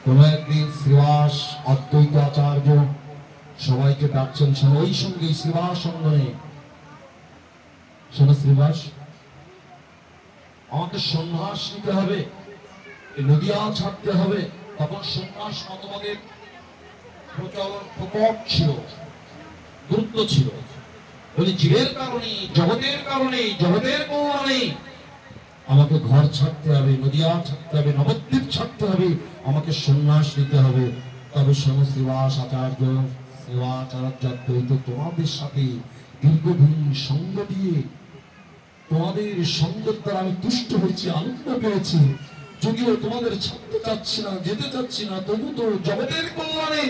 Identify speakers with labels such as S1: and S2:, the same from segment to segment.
S1: কোন একদিন শ্রীবাস অদ্বৈত আচার্য সবাইকে ডাকছেন, ওই সঙ্গে শ্রীবাস সঙ্গনে, শোনো শ্রীবাস, আমাকে সন্ন্যাস নিতে হবে, নদিয়া ছাড়তে হবে। তখন সন্ন্যাস মতবাদের প্রচলন প্রকট ছিল, গুরুত্ব ছিল। বলি জীবের কারণে, জগতের কারণে, জগতের কল্যাণে আমাকে ঘর ছাড়তে হবে, নদিয়া ছাড়তে হবে, নবদ্বীপ ছাড়তে হবে, আমাকে সন্ন্যাস নিতে হবে। তবে শোনো শ্রীবাস আচার্য, শ্রীবাচার্য দ্বৈত তোমাদের সাথে দীর্ঘদিন সঙ্গ দিয়ে তোমাদের সঙ্গের দ্বারা আমি তুষ্ট হয়েছি, আনন্দ পেয়েছি। যদিও তোমাদের ছাড়তে চাচ্ছি না, যেতে চাচ্ছি না, তবু তো জগতের কল্যাণে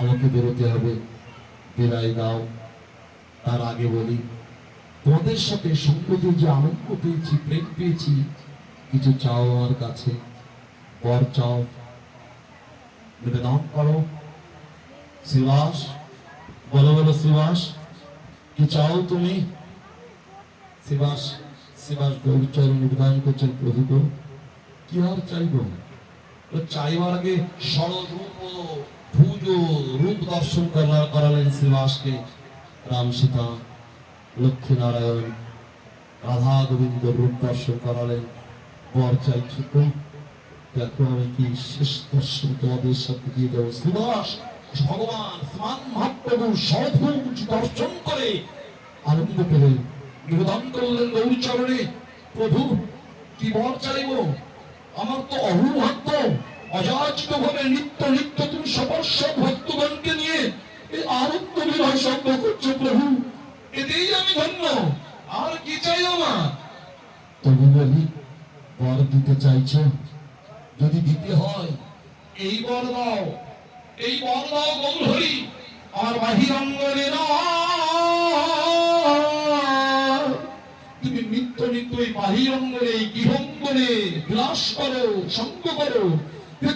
S1: আমাকে বেরোতে হবে, বিদায় দাও। তার আগে বলি, তোমাদের সাথে সঙ্গ দিয়ে যে আনন্দ পেয়েছি, প্রেম পেয়েছি, কিছু চাও আমার কাছে, বর চাও, নিবেদন করো। শ্রীবাস, বলো বলো শ্রীবাস, কি চাও তুমি? শ্রীবাস শ্রীবাস গৌরচরণ নিবেদন করছেন, প্রভু গো, কি আর চাইব? চাইবার আগে ষড়রূপ ভুজ রূপ দর্শন করালেন শ্রীবাসকে। রাম সীতা, লক্ষ্মী নারায়ণ, রাধা গোবিন্দ রূপ দর্শন করালেন। বর চাইছো তো? দেখো আমি কি শেষ দর্শন তোমাদের সাথে দিয়ে দেবো। শ্রীবাস ভগবান স্মান মহাপ্রভু সভুজ দর্শন করে আনন্দ পেলেন, নিবেদন করলেন গৌরচরণে, প্রভু কি বর চাইব? আমার তো অহুভাগ্য, অযাচিত ভাবে নিত্য নিত্য তুমি সপর্শ ভক্তগণকে নিয়ে এই আনন্দ বিবাহ সঙ্গ করছো প্রভু, এতেই আমি ধন্য, আর কি চাই আমার? তবু বলি, বর দিতে চাইছ? যদি দিতে হয় এই বর দাও, এই বর দাও গৌরহরি, আমার বাহিরঙ্গনে না, তুমি নিত্য নিত্য এই বাহিরঙ্গনে, গৃহঙ্গনে বিলাস করো, সঙ্গ করো।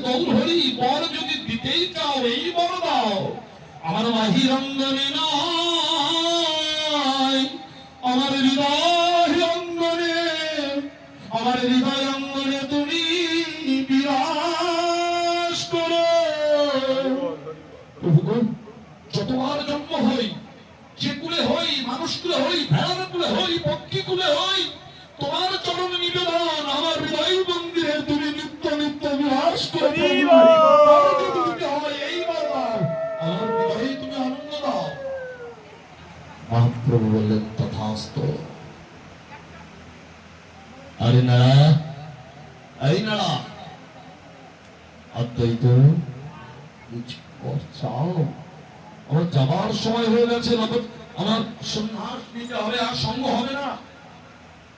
S1: গৌরহরি, বর যদি দিতেই চাও এই বর দাও, আমার বাহিরঙ্গনে নয়, আমার হৃদয় অঙ্গনে, আমার হৃদয় অঙ্গনে তুমি বিরাজ করো। যতবার জন্ম হই, যে কুলে হই, মানুষ কুলে হই, ভেড়ার কুলে হই, পক্ষী কুলে হই, তোমার চরণ নিবেদন, আমার হৃদয় মন্দিরে তুমি নিত্য নিত্য বিরাজ করো। আমার হৃদয়ে তুমি আনন্দ দাও। মহাপ্রভু বললেন, তথাস্তু। আরে নাড়া, এই নাড়া, অদ্বৈত চাও? আমার যাবার সময় হয়ে গেছে, আমার সন্ন্যাস নিতে হবে, আর সঙ্গ হবে না,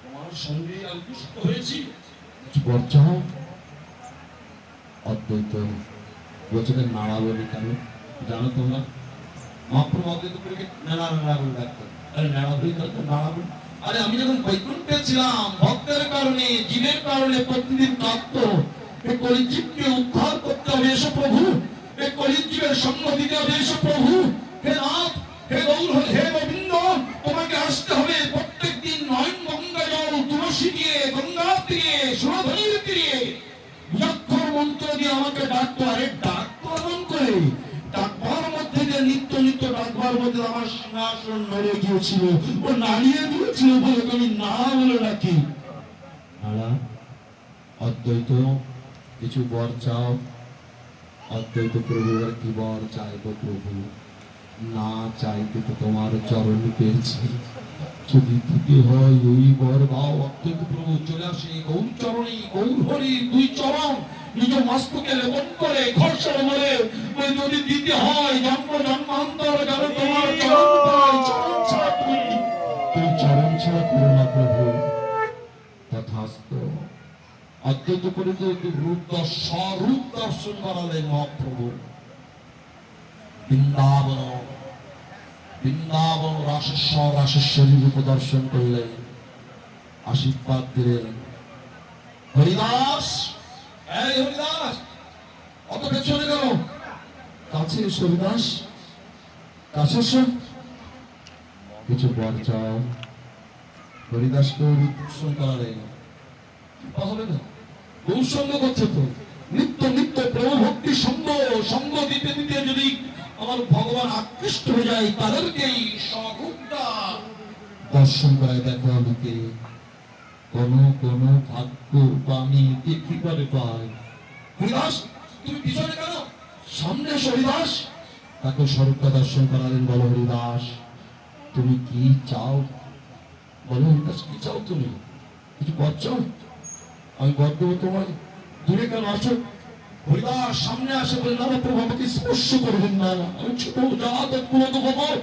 S1: তোমার সঙ্গে আমি দুষ্ট হয়েছি, বর চাও? অদ্বৈত বলছেন, নাড়া বলি কেন জানো তোমরা? মহাপ্রভু অদ্বৈত করে নাড়া নাড়া বলে ডাকতেন। আরে নাড়া বলি নাড়া বলি, আরে আমি যখন বৈকুণ্ঠে ছিলাম, ভক্তের কারণে, জীবের কারণে প্রতিদিন কাঁদতো, এই কলিজীবকে উদ্ধার করতে হবে এসো প্রভু, এই কলিজীবের সঙ্গ দিতে হবে এসো প্রভু। হে নাথ, হে গৌর, হে গোবিন্দ, তোমাকে আসতে হবে প্রত্যেক দিন নয়ন গঙ্গা জল তুলসী দিয়ে, গঙ্গার তীরে, সুরধনীর তীরে বিজক্ষর মন্ত্র দিয়ে আমাকে ডাকতো। আরে ডাকতো এমন করে, ডাকবার মধ্যে যে নিত্য নিত্য ডাকবার মধ্যে আমার সিংহাসন নড়ে গিয়েছিল, ও নাড়িয়ে দিয়েছিল বলে আমি না বলে ডাকি। অদ্বৈত, কিছু বর চাও? অদ্বৈত প্রভু, কি বর চাইব প্রভু? না চাইতে তো তোমার চরণ পেয়েছি, যদি দিতে হয় এই বর দাও। অদ্বৈত প্রভু চলে আসে গৌর চরণে, গৌরহরি দুই চরণ নিজ মস্তকে লেপন করে ঘর্ষণ বলে, যদি দিতে হয় জন্ম জন্মান্তর যেন তোমার চরণ পাই, চরণ ছাড়া তুই চরণ ছাড়া করো না প্রভু। তথাস্তু। অদ্বৈত করে রূপ স্বরূপ দর্শন করালেন মহাপ্রভু। বৃন্দাবন, বৃন্দাবন রাসেশ্বর, রাসেশ্বরী রূপ দর্শন করলেন, আশীর্বাদ দিলেন। হরিদাস, এই হরিদাস, অত পেছনে গেল, কাছে এসো হরিদাস, কাছে এসো, কিছু বর চাও। হরিদাসকে রূপ দর্শন করালেন, হবে না, গৌর সঙ্গ করছে তো, নিত্য নিত্য প্রেম ভক্তি সঙ্গ দিতে দিতে যদি আমার ভগবান আকৃষ্ট হয়ে যায়, তাদেরকেই স্বরূপটা দর্শন করায়। দেখো আমাকে কোন ভাগ্য আমি কি করে পাই। হরিদাস, তুমি পিছনে কেন, সামনে এসো হরিদাস। তাকে স্বরূপটা দর্শন করালেন। বলো হরিদাস, তুমি কি চাও? বলো হরিদাস, কি চাও তুমি? কিছু বর চাও? আমি বর দেবো তোমায়। দূরে কেন আসো? হরিদাস সামনে আসে। বলে না প্রভু, আমাকে স্পর্শ করবেন না, আমি ছোট জাত পুরো খবর।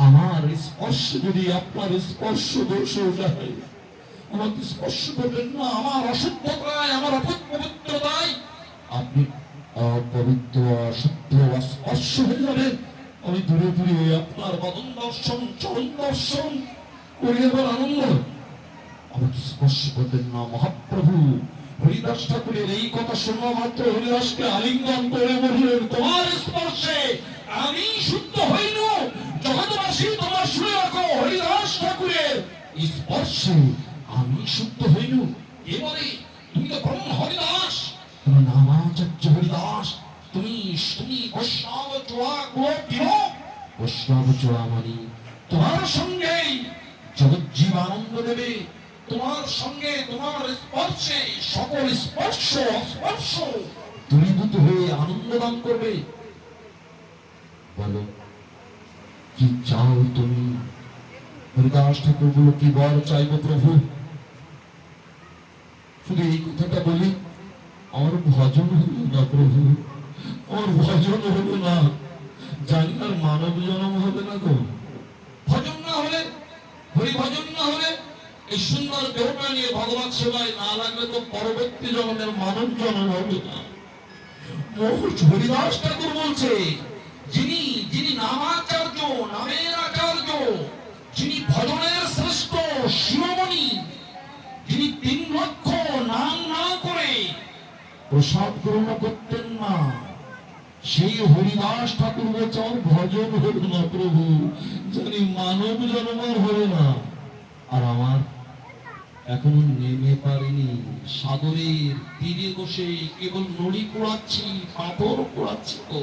S1: আমার স্পর্শ যদি আপনার স্পর্শ দোষ হয়ে যায়, আমাকে স্পর্শ করবেন না। আমার অশুদ্ধতায়, আমার অপবিত্রতায় আপনি অপবিত্র, অশুদ্ধ, অস্পর্শ হয়ে যাবেন। আমি দূরে দূরে আপনার বদন দর্শন, চরণ দর্শন করি এবার আনন্দ। আমাকে স্পর্শ করবেন না মহাপ্রভু। হরিদাস ঠাকুরের এই কথা শোনা মাত্র হরিদাসকে আলিঙ্গন করে বললেন, তোমার স্পর্শে আমি শুদ্ধ হইল। জগৎবাসী তোমার শুনে রাখো, হরিদাস ঠাকুরের স্পর্শে আমি শুদ্ধ হইল। কে বলে? তুমি তো ব্রহ্ম হরিদাস, তুমি নামাচার্য হরিদাস, তুমি বৈষ্ণব চোয়া বৈষ্ণব চোয়া মানি। তোমার সঙ্গেই জগজ্জীব আনন্দ দেবে। তোমার সঙ্গে, তোমার স্পর্শে সকল স্পর্শ অস্পর্শ দূরীভূত হয়ে আনন্দ দান করবে। বলো কি চাও তুমি? হরিদাস ঠাকুর গুলো কি বর চাইবো প্রভু? শুধু এই কথাটা বলি, আমার ভজন হলো না প্রভু, আমার ভজন হলো না। জানি আর মানব জন্ম হবে না তো। ভজন না হলে, হরি ভজন না হলে, এই সুন্দর দেহটা নিয়ে ভগবান সেবায় না লাগলে তো পরবর্তী জন্মের মানব জন্ম হবে না। হরিদাস ঠাকুর বলছে, যিনি নামাচার্য, নামের আচার্য, যিনি ভজনের শ্রেষ্ঠ শিরোমণি, যিনি 3 লক্ষ নাম না করে প্রসাদ গ্রহণ করতেন না, সেই হরিদাস ঠাকুর বলছে আমার ভজন হল না প্রভু, জানি মানব জন্ম হবে না। আর আমার এখনো নেমে পারিনি। সাগরের তীরে বসে কেবল নড়ি কুড়াচ্ছি, পাথর কুড়াচ্ছি। তো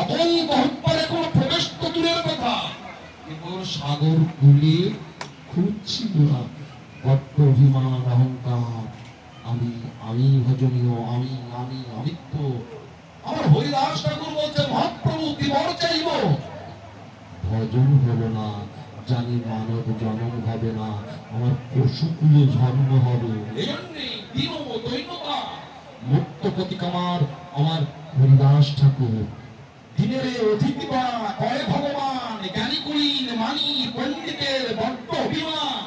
S1: অতল গহ্বরে কোনো প্রবেশ তো দূরের কথা, কেবল সাগর কুলে খুঁজছি না। বড্ড অভিমান, অহংকার, আমি ভজনীয়, আমি আমিত্ব। আমার হরিদাস ঠাকুর বলছে, মহাপ্রভু কি বর চাইব? ভজন হলো না, জানি মানব জন্ম হবে না, আমার পশুকুলে জন্ম হবে। মুক্ত প্রতিকামার আমার হরিদাস ঠাকুর। দিনের অতিথি বা কয় ভগবান, জ্ঞানী কুলীন মানি পণ্ডিতের বড্ড অভিমান।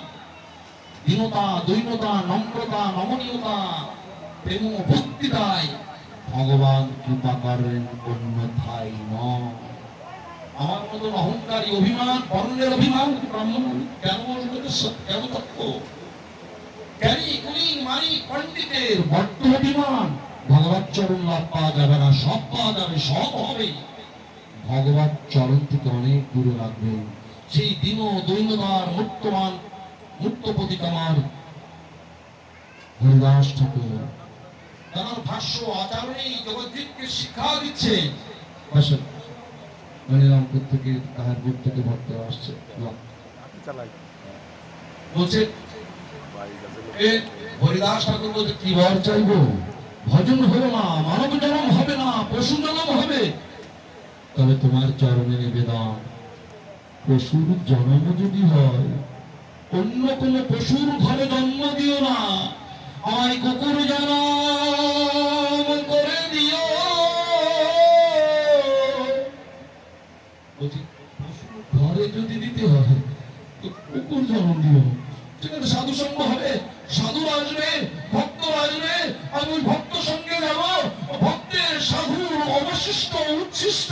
S1: দীনতা, দৈনতা, নম্রতা, নমনীয়তা, প্রেম ভক্তিতায় ভগবান কৃপা করেন, অন্যথায় নয়। আমার মতন অহংকারী, অভিমান, বর্ণের অভিমান ব্রাহ্মণ কেন কেন থাকবো? জ্ঞানী কুলীন মানি পণ্ডিতের বড্ড অভিমান। ভগবত চরণ লাভ পাওয়া যাবে না, সব পাওয়া যাবে, সব হবে। ভগবত চরণ থেকে অনেক দূরে রাখবেন। সেই দীন দৈন্যদার মুক্তমান, মুক্ত প্রতিকামার হরিদাস ঠাকুর তার ভাষ্য আচরণেই জগদ্দীপকে শিক্ষা দিচ্ছে। মনিরামপুর থেকে, তাহারপুর থেকে ভক্ত আসছে, বলছে হরিদাস ঠাকুর বলছে কি বর চাইবো? ভজন হলো না, মানব জন্ম হবে না, পশু জন্ম হবে। তবে তোমার চরণে নিবেদন, পশুর জন্ম যদি হয়, অন্য কোন পশুর ঘরে জন্ম দিও না, আমায় কুকুর জন্ম করে দিও। ঘরে যদি দিতে হয় তো কুকুর জন্ম দিও। সেখানে সাধু সঙ্গ হবে, সাধু আসবে, ভক্ত আসবে, আমি ওই ভক্ত সঙ্গে যাব। ভক্তের সাধুর অবশিষ্ট উচ্ছিষ্ট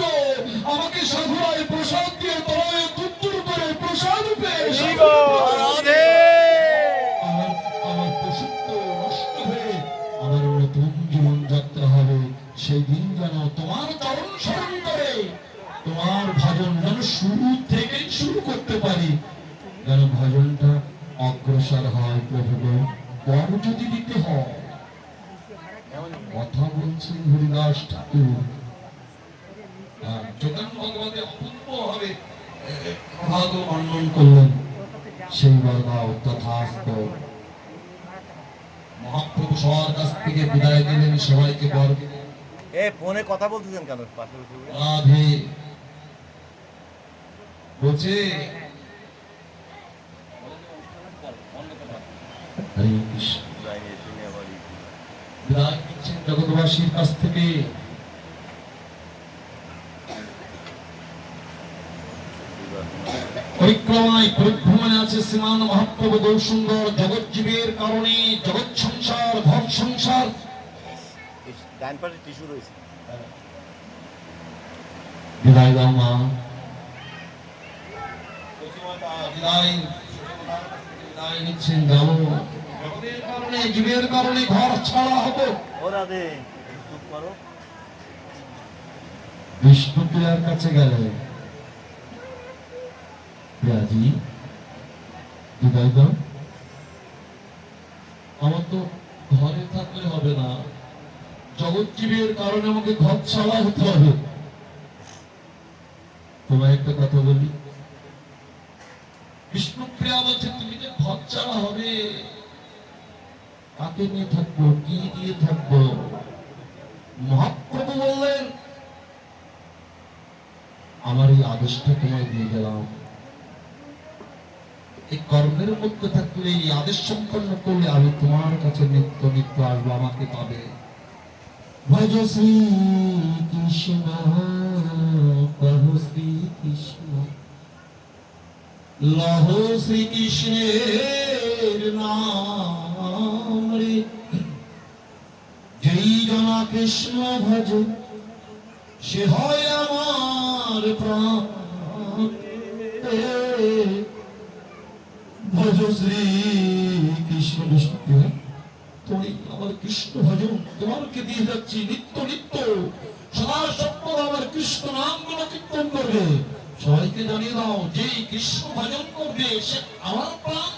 S1: আমাকে সাধুরায় প্রসাদ দিয়ে তলায় দুত্তুর করে প্রসাদ পেয়ে আমার পশুত্ব নষ্ট হয়ে আমার নতুন জীবন যাত্রা হবে। সেই দিন যেন তোমার চরণ স্মরণ করে তোমার ভজন যেন শুরু থেকেই শুরু করতে পারি, যেন ভজনটা অগ্রসর হয়। প্রভু বর যদি দিতে হয় কথা বলছেন হরিদাস ঠাকুর, আর চৈতন্য ভগবতী অপূর্বভাবে প্রভাত বর্ণন করলেন। সেই বর্গাও তথাস্ত। মহাপ্রভু সবার কাছ থেকে বিদায় দিলেন, সবাইকে বর দিলেন।
S2: ফোনে কথা বলতেছেন কেন? পাশে বসে
S1: রাধে বলছে হরে কৃষ্ণ, বিদায় নিচ্ছেন জগৎবাসীর কাছ থেকে। পরিক্রমায় পরিভ্রমণে আছে শ্রীমান মহাপ্রভু গৌরসুন্দর। জগৎ জীবের কারণে জগৎ সংসার, ঘর সংসার।
S2: ডান পাশে টিস্যু রয়েছে।
S1: বিদায় দাও মা, বিদায় নিচ্ছেন। গেল জগতের কারণে, জীবের কারণে ঘর ছাড়া হতো।
S2: ও রাধে, চুপ করো।
S1: বিষ্ণুপ্রিয়ার কাছে গেলে, প্রিয়াজি বিদায় দাও। আমার তো ঘরে থাকলে হবে না, জগৎ জীবের কারণে আমাকে ঘর ছাড়া হতে হবে। তোমায় একটা কথা বলি, বিষ্ণুপ্রিয়া বলছে তুমি যে ঘর ছাড়া হবে, কাকে নিয়ে থাকবো, কি দিয়ে থাকবো? মহাপ্রভু বললেন আমার এই আদেশটা তোমায় দিয়ে গেলাম, এই কর্মের মধ্যে থাকলে, এই আদেশ সম্পন্ন করলে আমি তোমার কাছে নিত্য নিত্য আসবো, আমাকে পাবে। ভজ শ্রী কৃষ্ণ, কহ শ্রী কৃষ্ণ, লহ শ্রী কৃষ্ণের নাম রে। যেই জনা কৃষ্ণ ভজ, সে হয় আমার প্রাণ। ভজ শ্রী কৃষ্ণ। বিষ্ণু, তুমি আমার কৃষ্ণ ভজন তোমাকে দিয়ে যাচ্ছি নিত্য নিত্য, সদা সর্বদা আমার কৃষ্ণ নাম গুলো কীর্তন করবে। সবাইকে জানিয়ে দাও, যে কৃষ্ণ ভজন করবে সে আমার প্রাণ।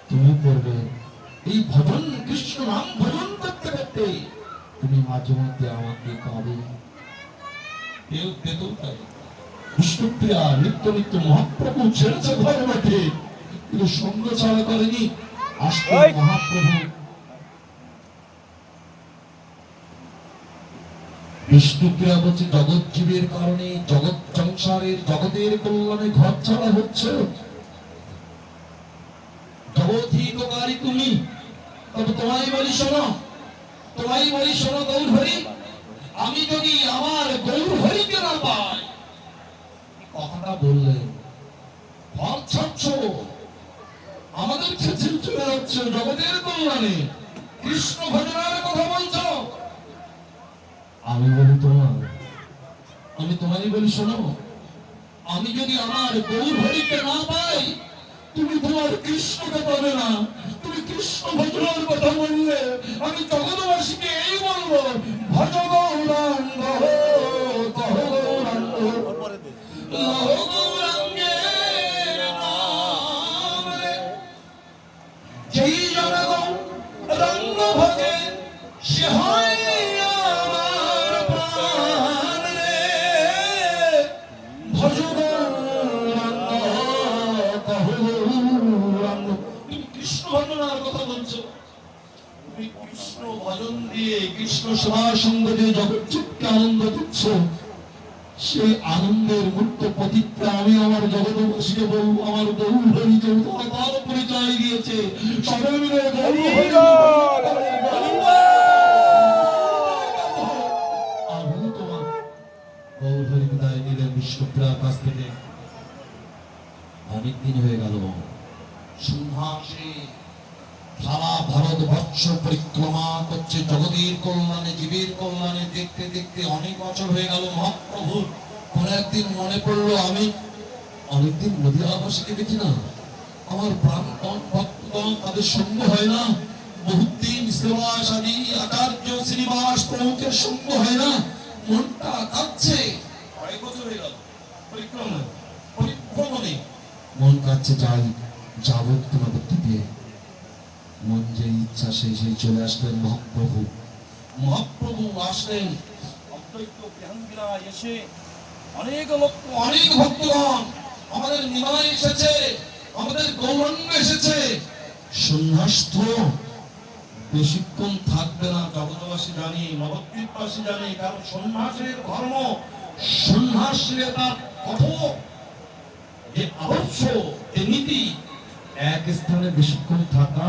S1: তুমি করবে এই ভজন, কৃষ্ণ নাম ভজন করতে করতে তুমি মাঝে মধ্যে আমাকে পাবে। কেউ পেতেও তাই। বিষ্ণুপ্রিয়া নিত্য নিত্য মহাপ্রভু ছেড়েছে ঘরে মাঠে, কিন্তু সঙ্গ ছাড়া করেনি। আসলে মহাপ্রভু বিষ্ণুপ্রিয়া বলছে জগৎ জীবের কারণে, জগৎ সংসারের, জগতের কল্যাণে ঘর ছাড়া হচ্ছে। জগৎহিতকারী তুমি, তবে তোমায় বলি শোনো, তোমায় বলি শোনো গৌর হরি, আমি যদি আমার গৌর হরিকে না পাই, কথাটা বললেন, ঘর ছাড়ছ, আমাদের ছেড়ে চলে যাচ্ছ জগতের কল্যাণে, কৃষ্ণ ভজনের কথা বলছ। আমি বলি তোমার, আমি তোমারই বলি শোনো, আমি যদি আমার গৌর হরিকে না পাই, তুমি তোমার কৃষ্ণকে পাবে না। তুমি কৃষ্ণ ভজনের কথা বললে আমি জগৎবাসীকে এই বলবো, ভজ গৌরাঙ্গ কহ গৌরাঙ্গ, লহ গৌরাঙ্গের নাম রে। যেই জন গৌরাঙ্গ ভজে, সে হয় আমার প্রাণ রে। ভজ গৌরাঙ্গ কহ গৌরাঙ্গ। তুমি কৃষ্ণ ভজনার কথা বলছো, তুমি কৃষ্ণ ভজন দিয়ে, কৃষ্ণ সেবা সঙ্গ দিয়ে জগৎচিত্তকে আনন্দ দিচ্ছ। সেই আনন্দের মুক্ত প্রতিজ্ঞা আমি আমার জগৎবাসীকে বলবো, আমার গৌর হরি যে তার পরিচয় দিয়েছে, সবাই মিলে গৌর হরি গৌর হরি বিদায় নিলেন বিষ্ণুপ্রিয়ার কাছ থেকে। অনেকদিন হয়ে গেল সিংহাসে সারা ভারতবর্ষ পরিক্রমা করছে, জগতের কল্যাণে, জীবের কল্যাণে, দেখতে দেখতে অনেক বছর হয়ে গেল। মহাপ্রভু কোন একদিন মনে পড়লো, আমি অনেকদিন নদীয়াবাসীকে দেখি না, আমার প্রাণপণ ভক্তগণ, তাদের সঙ্গ হয় না। বহুদিন শ্রীবাস আদি আচার্য শ্রীনিবাস প্রমুখের সঙ্গ হয় না, মনটা কাঁদছে। কয়েক বছর হয়ে গেল পরিক্রমণে, মন কাঁদছে, যাই যাবো তোমাদের দিকে। মন যে ইচ্ছা সেই চলে আসলেন মহাপ্রভু। মহাপ্রভু আসলেন।
S3: অদ্বৈত বিহাঙ্গিরা এসে অনেক লোক
S1: অনেক ভক্তগণ, আমাদের নিমাই এসেছে, আমাদের গৌরাঙ্গ এসেছে। সন্ন্যাস তো বেশিক্ষণ থাকবে না, জগৎবাসী জানি, নবদ্বীপবাসী জানি। কারণ সন্ন্যাসের ধর্ম, সন্ন্যাসের তার কঠোর যে আদর্শ, যে নীতি, এক স্থানে বেশিক্ষণ থাকা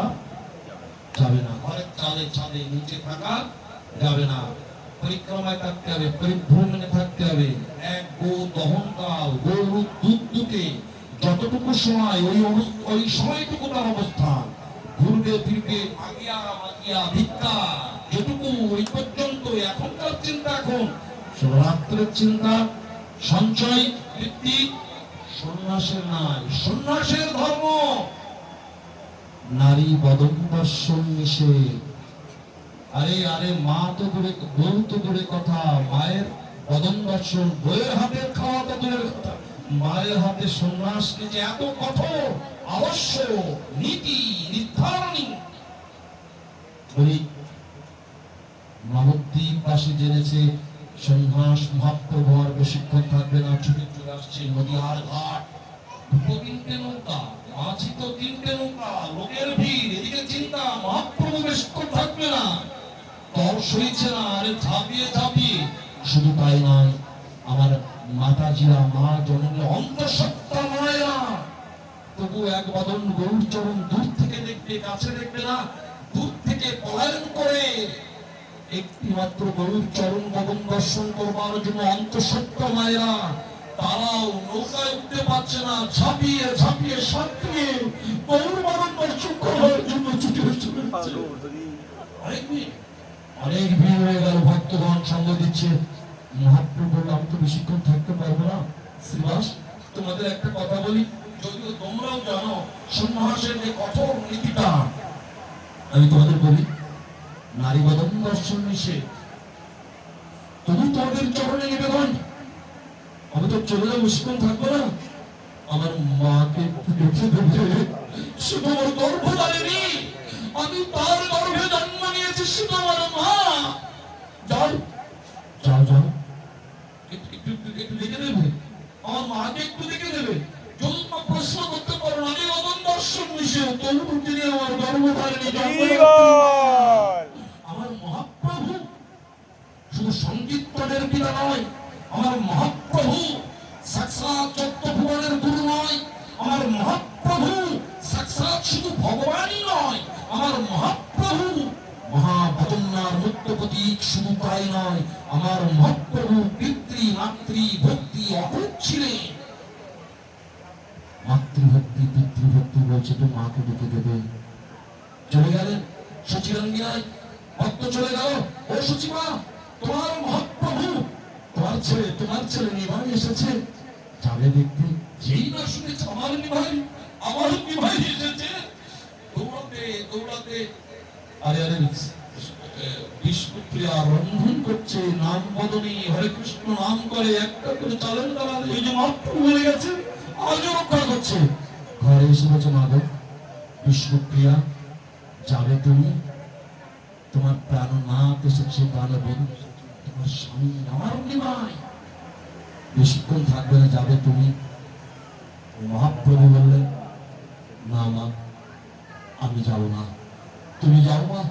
S1: যাবে না। ঘরের চালে ছাদে নিচে থাকা যাবে না। পরিক্রমায় থাকতে হবে, পরিভ্রমণে থাকতে হবে। এক গো দহনকাল, গরু দুধ দুতে যতটুকু সময়, ওই সময়টুকু তার অবস্থান। ঘুরবে ফিরবে, মাগিয়া মাগিয়া ভিক্ষা, যেটুকু ওই পর্যন্ত। এখনকার চিন্তা, এখন রাত্রের চিন্তা, সঞ্চয় বৃত্তি। সন্ন্যাসের নাই, সন্ন্যাসের ধর্ম নারী বদন দর্শন নিষেধ। আরে আরে, মা তো দূরে, বউ তো দূরে কথা, মায়ের বদন দর্শন, বইয়ের হাতের খাওয়া তো দূরের কথা, মায়ের হাতে সন্ন্যাস নিতে এত কঠোর আদর্শ নীতি নির্ধারণী। বলি নবদ্বীপবাসী জেনেছে সন্ন্যাস মহাপ্রভু আর বেশিক্ষণ থাকবে না। ছুটে চলে আসছে নদীয়ার ঘাট। দুটো তিনটে নৌকা, মাঝি তো তিনটে নৌকা, লোকের ভিড়। এদিকে চিন্তা, মহাপ্রভু বেশিক্ষণ থাকবে না। তর সইছে না, আরে ঝাঁপিয়ে ঝাঁপিয়ে। শুধু তাই নয়, আমার মাতাজিরা, মা জননী, অন্তঃসত্ত্বা মায়েরা তবু এক বদন গরুর চরণ দূর থেকে দেখবে, কাছে দেখবে না। দূর থেকে পলায়ন করে একটি মাত্র গরুর চরণ বদন দর্শন করবার জন্য অন্তঃসত্ত্বা মায়েরা, তারাও নৌকায় উঠতে পারছে না, ঝাঁপিয়ে ঝাঁপিয়ে সাঁতরিয়ে গরুর বদন দর্শন করার জন্য ছুটে চলেছে। অনেক ভিড় হয়ে গেল, ভক্তগণ সঙ্গ দিচ্ছে। মহাপ্রভু বলল, আমি তো বেশিক্ষণ থাকতে পারবো না। শ্রীবাস, তোমাদের একটা কথা বলি, যদিও তোমরাও জানো সন্ন্যাসের যে কঠোর নীতিটা, আমি তোমাদের বলি, নারী বদন দর্শন নিষেধ। তবু তোমাদের চরণে নিবেদন, আমি তো চলে যাবো, বেশিক্ষণ থাকবো না। আমার মাকে একটু দেখে দেবে। সে তোমার গর্ভধারিণী, আমি তার গর্ভে জন্ম নিয়েছি, সে তোমার মা। যাও যাও যাও, একটু দেখে দেবে, আমার মাকে একটু দেখে দেবে। যদি তোমার প্রশ্ন করতে পারো, আমি বদন দর্শন নিষেধ, তবু তিনি আমার গর্ভধারিণী। আমার মহাপ্রভু শুধু সংকীর্তনের পিতা নয়, আমার মহাপ্রভু সাক্ষাৎ চট্টভুবনের গুরু নয়, আমার মহাপ্রভু সাক্ষাৎ শুধু ভগবানই নয়, আমার মহাপ্রভু মহাবদন্যার মুক্ত প্রতীক। শুধু তাই নয়, আমার মহাপ্রভু পিতৃ মাতৃ ভক্তি অটুট ছিলেন। মাতৃভক্তি পিতৃভক্তি বলছে, তো মাকে ডেকে দেবে। চলে গেলেন সচিরঙ্গিনায়, ভক্ত চলে গেল। ও সচিমা, তোমার মহাপ্রভু, তোমার ছেলে নিভাই এসেছে, যাবে দেখতে। যেই না শুনেছে আমার নিভাই এসেছে, দৌড়াতে দৌড়াতে, আরে আরে, বিষ্ণুপ্রিয়া রন্ধন করছে, নাম বদনী, হরে কৃষ্ণ নাম করে, একটা করে চালের দ্বারা এই যে মহাপ্রভু বলে গেছে, আজও রক্ষা করছে। ঘরে এসে বলছে, মা গো, বিষ্ণুপ্রিয়া, যাবে তুমি? তোমার প্রাণনাথ এসেছে, প্রাণবধূ, তোমার স্বামী আমার নিমাই, বেশিক্ষণ থাকবে না, যাবে তুমি? মহাপ্রভু বললেন, না মা, আমি যাব না। তুমি যাও মা।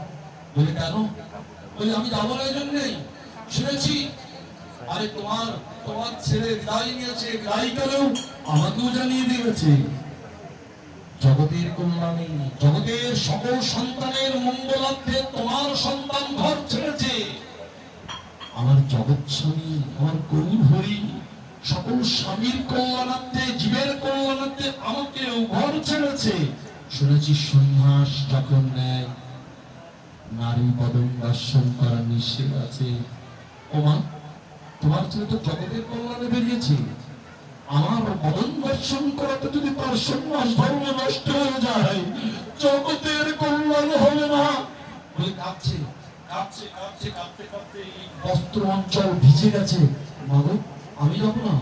S1: বলে, কেন? বলে, আমি যাবো না এই জন্যেই, শুনেছি আরে তোমার ছেলে বিদায় নিয়েছে, বিদায় গেলেও আমাকেও জানিয়ে দিয়েছে। জগতের কল্যাণে, জগতের সকল সন্তানের মঙ্গলার্থে তোমার সন্তান ঘর ছেড়েছে। আমার জগৎ স্বামী, আমার গরুর হরি, সকল স্বামীর কল্যাণার্থে, জীবের কল্যাণার্থে আমাকেও ঘর ছেড়েছে। শুনেছি সন্ন্যাস যখন নেয়, নারী বদন দর্শন করা নিষেধ আছে। ও মা, তোমার ছেলে তো জগতের কল্যাণে বেরিয়েছে, আমার বদন দর্শন করাতে যদি তার সন্ন্যাস ধর্ম নষ্ট হয়ে যায়, জগতের কল্যাণ হবে না। বলে কাঁদছে কাঁদছে কাঁদছে কাঁদতে কাঁদতে বস্ত্র অঞ্চল ভিজে গেছে। মাগো, আমি যাব না,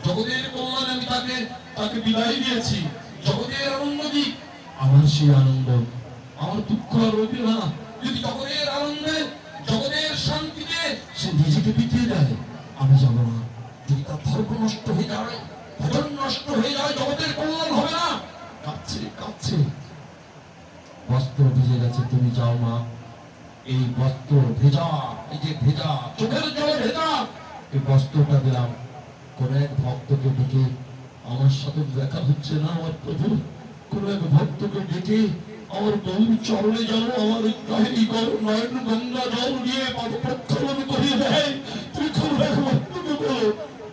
S1: জগতের কল্যাণে আমি তাকে বিদায় দিয়েছি, জগতের আনন্দ দিক। আমার সেই আনন্দ, আমার দুঃখ আর রইবে না। যদি জগতের আনন্দে, জগতের এই বস্ত্র ভেজা, এই যে ভেজা চোখের জলে ভেজা এই বস্ত্রটা দিলাম কোন এক ভক্তকে ডেকে, আমার সাথে দেখা হচ্ছে না আমার প্রভু, কোন এক ভক্তকে ডেকে আমার গৌর চরণে যেন আমার এই গৌর নয়ন গঙ্গা জল দিয়ে পাদ প্রক্ষালন করিয়ে দেয়। তুমি কোন এক ভক্তকে বলো,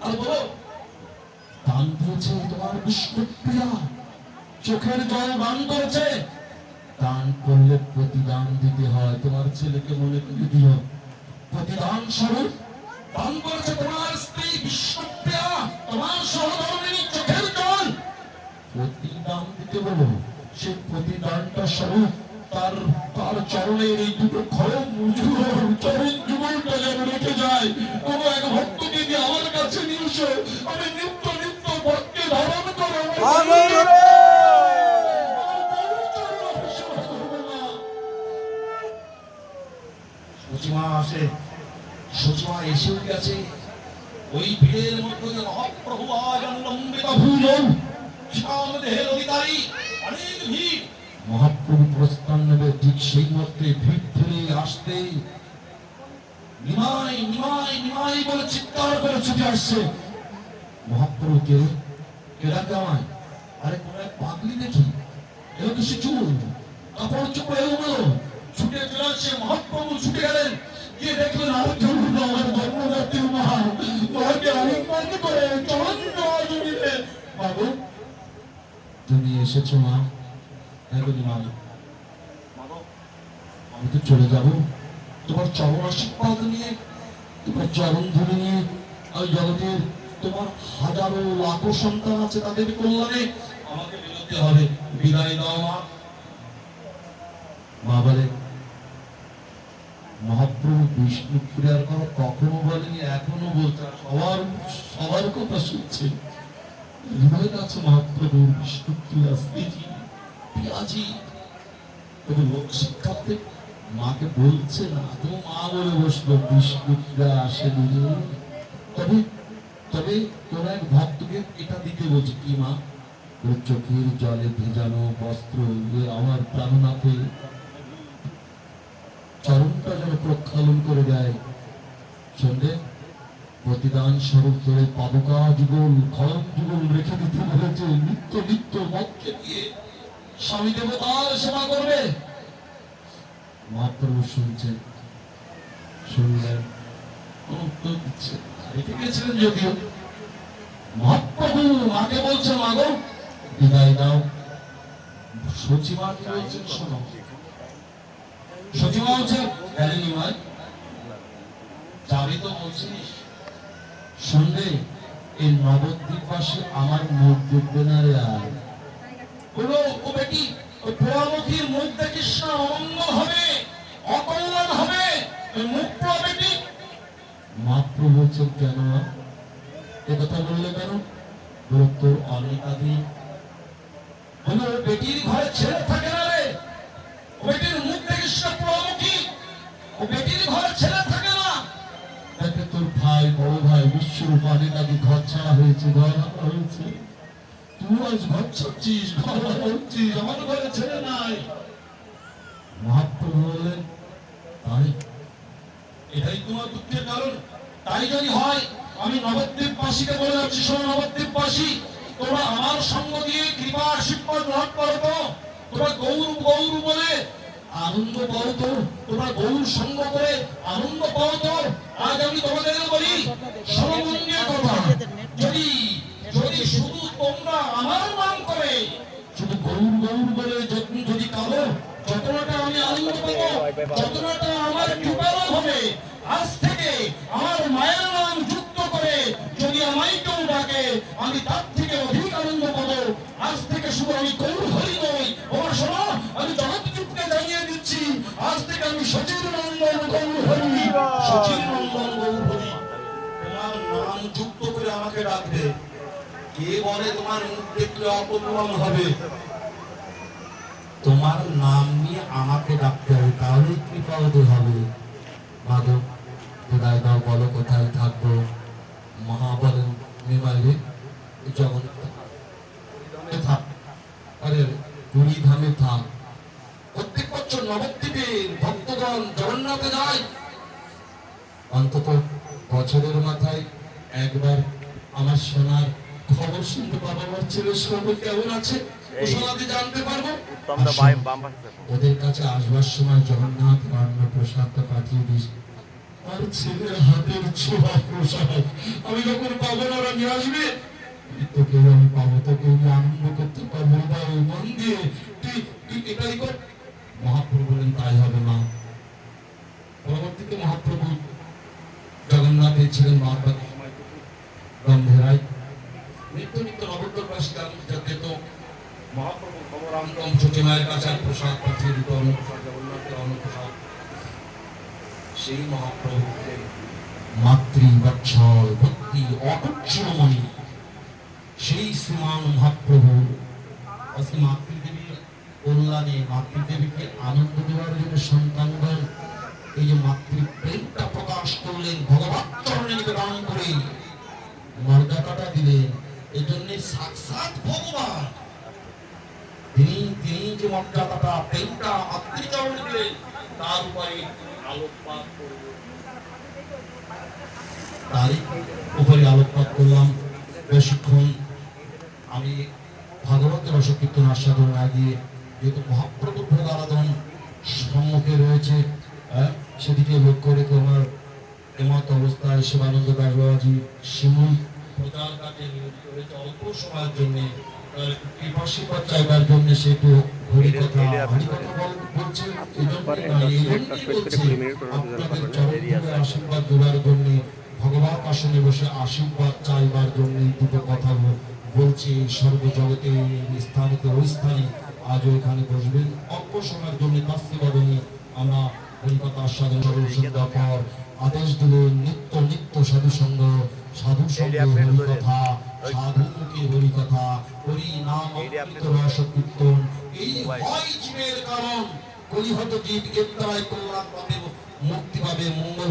S1: আর বলো দান দিয়েছে তোমার বিষ্ণুপ্রিয়া, চোখের জল দান করেছে, দান করলে প্রতিদান দিতে হয়। তোমার ছেলেকে মনে করে দিও প্রতিদান স্বরূপ দান করেছে তোমার স্ত্রী বিষ্ণুপ্রিয়া, তোমার সহধর্মিনী চোখের জল, প্রতিদান দিতে বলো। সে প্রতিদানটা স্বরূপ তার তার চরণের এই দুটো খরম চরণ যুগলটা যেন রেখে যায়। কোন এক ভক্তকে দিয়ে আমার কাছে নিয়ে এসো, আমি নিত্য নিত্য ভক্তকে ধারণ করো। সচিমা আসে, সচিমা এসেও গেছে। ওই ভিড়ের মধ্যে দিয়ে মহাপ্রভু আজন লম্বিত ভূজন সামদেহের অধিকারী অনেক ভিড়। মহাপ্রভু প্রস্থান নেবে, ঠিক সেই মধ্যে ভিড় ফিরে আসতে নিমাই নিমাই নিমাই বলে চিৎকার করে ছুটে আসছে। মহাপ্রভু কে ডাকে আমায়? আরে কোন এক পাগলি দেখি, এলো তো সে চুল কাপড় চোপড় এলো, ছুটে চলে আসছে। মহাপ্রভু ছুটে গেলেন, গিয়ে দেখলেন আর চলুন আমার জন্মদাত্রী মা, মাকে আলিঙ্গন করে চরণ জল দিলে। বাবু তুমি এসেছো মা? হ্যাঁ বলি মা, আমি তো চলে যাব তোমার চরণ আশীর্বাদ নিয়ে, তোমার চরণ ধরে নিয়ে। ওই জগতের তোমার হাজারো লাখো সন্তান আছে, তাদের কল্যাণে আমাকে বেরোতে হবে, বিদায় দাও মা। মা বলে মহাপ্রভু বিষ্ণুপ্রিয়ার কথা কখনো বলেনি, এখনো বলছে, সবার সবার কথা শুনছে। হৃদয় আছে মহাপ্রভু বিষ্ণুপ্রিয়া স্ত্রীজি পিয়াজি। তবে লোক শিক্ষার্থী মাকে বলছে না, তো মা বলে বসলো বিষ্ণুপ্রিয়া আসেনি রে। তবে তবে কোন এক ভক্তকে এটা দিতে বলছে। কি মা? চোখের জলে ভেজানো বস্ত্র, আমার প্রাণনাথে চরণটা যেন প্রক্ষালন করে দেয়। সন্ধে প্রতিদান স্বরূপ ধরে পাদুকা যুগল খড়ম যুগল রেখে দিতে বলেছে। নিত্য নিত্য মতকে দিয়ে স্বামী দেবতার সেবা করবে। মহাপ্রভু শুনছেন, শুনলেন, উত্তর দিচ্ছে, রেখে গেছিলেন যদিও। মহাপ্রভু মাকে বলছেন, মাগো বিদায় দাও। সচিমাকে বলছেন, শোনো। সচিমা বলছেন, জানিনি মা, যাবি তো বলছিস, শুনলে এই নবদ্বীপ পাশে আমার মুখ দেখবে না রে। আর বলো ও বেটি, ওই পোড়ামুখীর মুখ দেখিস না, অমঙ্গল হবে, অকল্যাণ হবে, ওই মুখ পোড়া বেটি। মাপ্রভু বলছেন, কেন এ কথা বললে কেন? বলো তোর অনেক আগে বলো বেটির ঘরে ছেলে থাকে না রে, ও বেটির মুখ দেখিস না পোড়ামুখী, ও বেটির ঘরে ছেলে থাকে না। দেখে তোর ভাই বড় ভাই বিশ্বরূপ অনেক আগে ঘর ছাড়া হয়েছে, ঘর হারা হয়েছে, তুই আজ ঘর ছাড়ছিস, ঘর হারা হচ্ছিস, আমার ঘরে ছেলে নাই। মহাপ্রভু বললেন, তাই এটাই তোমার দুঃখের কারণ? তাই যদি হয় আমি নবদ্বীপবাসীকে বলে যাচ্ছি, শোনো নবদ্বীপবাসী, তোমরা আমার সঙ্গ দিয়ে কৃপা আশীর্বাদ গ্রহণ করো তো, তোমরা গৌর গৌর বলে আনন্দ পাও তো, তোমরা গৌর সঙ্গ করে আনন্দ পাও তো। আজ আমি তোমাদের বলি সমমন্যের কথা, যদি যদি শুধু তোমরা আমার নাম করে শুধু গৌর গৌর বলে যদি কাঁদো, যতটা আমি আনন্দ পাবো, যতটা আমার কৃপালাভ হবে। আজ থেকে আমার মায়ের নাম যুক্ত করে যদি আমায় কেউ ডাকে, আমি তার থেকে অধিক আনন্দ পাবো। আজ থেকে শুধু আমি গৌর হরি নই, ওরা শোনো, আমি জগৎযুগকে জানিয়ে দিচ্ছি, আজ থেকে আমি সচির নন্দন গৌর হরি, সচির নন্দন গৌর হরি। তোমার নাম যুক্ত করে আমাকে ডাকবে। কে বলে তোমার মুখ দেখলে অপমান হবে? তোমার নাম নিয়ে আমাকে ডাকতে হবে, তাহলেই কৃপা ওদের হবে। মাধব বিদায় দাও, বলো কোথায় থাকবো? মহা বলেন, নিমাইলে জগন্নাথে থাক, আরে পুরী ধামে থাক। প্রত্যেক বছর নবদ্বীপের ভক্তগণ জগন্নাথে যাই, অন্তত বছরের মাথায় একবার আমার সোনার খবর শুনতে পাবো, আমার ছেলের শরীর কেমন আছে, ও সোনাতে জানতে পারবো।
S2: উত্তমদা
S1: আর শোন,
S2: বাম পাশে থাকো।
S1: ওদের কাছে আসবার সময় জগন্নাথ অন্ন প্রসাদটা পাঠিয়ে দিস, আর ছেলের হাতের ছোঁয়া প্রসাদ আমি যখন পাবো না ওরা নিয়ে আসবে, তোকেও আমি পাবো, তোকে আমি আনন্দ করতে পারবো ভাই, মন দিয়ে তুই তুই এটাই কর। মহাপ্রভু বলেন তাই হবে মা। পরবর্তীতে মহাপ্রভু জগন্নাথে ছিলেন মহাপ্রভু গম্ভীরায় নিত্য নিত্য নবদ্বীপ বাসী যেত, মহাপ্রভু খবর আনতম সচিমায়ের কাছে আর প্রসাদ পাঠিয়ে দিত, অন্নপ্রসাদ, জগন্নাথের অন্নপ্রসাদ। সেই মহাপ্রভু মাতৃবৎসল ভক্তি অটুচ্ছমণি, সেই শ্রীমান মহাপ্রভু আজকে মাতৃদেবীর কল্যাণে, মাতৃদেবীকে আনন্দ দেওয়ার জন্য সন্তানগণ এই যে মাতৃপ্রেমটা প্রকাশ করলেন, ভগবত চরণে নিবেদন করে মর্যাদাটা দিলেন, এই জন্য সাক্ষাৎ ভগবান তিনি তিনি যে মর্যাদাটা প্রেমটা মাতৃচরণে দিলেন, তার উপরে আলোকপাত করব, তারই উপরে আলোকপাত করলাম। বেশিক্ষণ আমি ভাগবতের রসকীর্তন আস্বাদন না দিয়ে, যেহেতু মহাপ্রভুর ভোগ আরাধন সম্মুখে রয়েছে, সেদিকে লক্ষ্য রেখে আমার এমত অবস্থায় শিবানন্দ দাস বাবাজি শিমুল প্রচার কাজে নিয়োজিত হয়েছে। অল্প সময়ের জন্য কৃপাশীর্বাদ চাইবার জন্য সে একটু হরিকথা বলছে, এই জন্যই বলছে আপনাদের চরণ আশীর্বাদ দেওয়ার জন্য, ভগবান আসনে বসে আশীর্বাদ চাইবার জন্য দুটো কথা বলছি। সর্বজগতে স্থানিত ওই স্থানে আজও এখানে বসবেন, অল্প সময়ের জন্য কাস্তিবাদনী আমরা হরিকথা আস্বাদন পর আদেশ দিলেন নিত্য নিত্য সাধু সঙ্গ, সাধু সঙ্গে হরিকথা, সাধু মুখে হরিকথা, হরি নাম অমৃত রস কীর্তন, এই হয় জীবের কারণ, কলিহত জীব এর দ্বারাই কল্যাণ পাবে, মুক্তি পাবে, মঙ্গল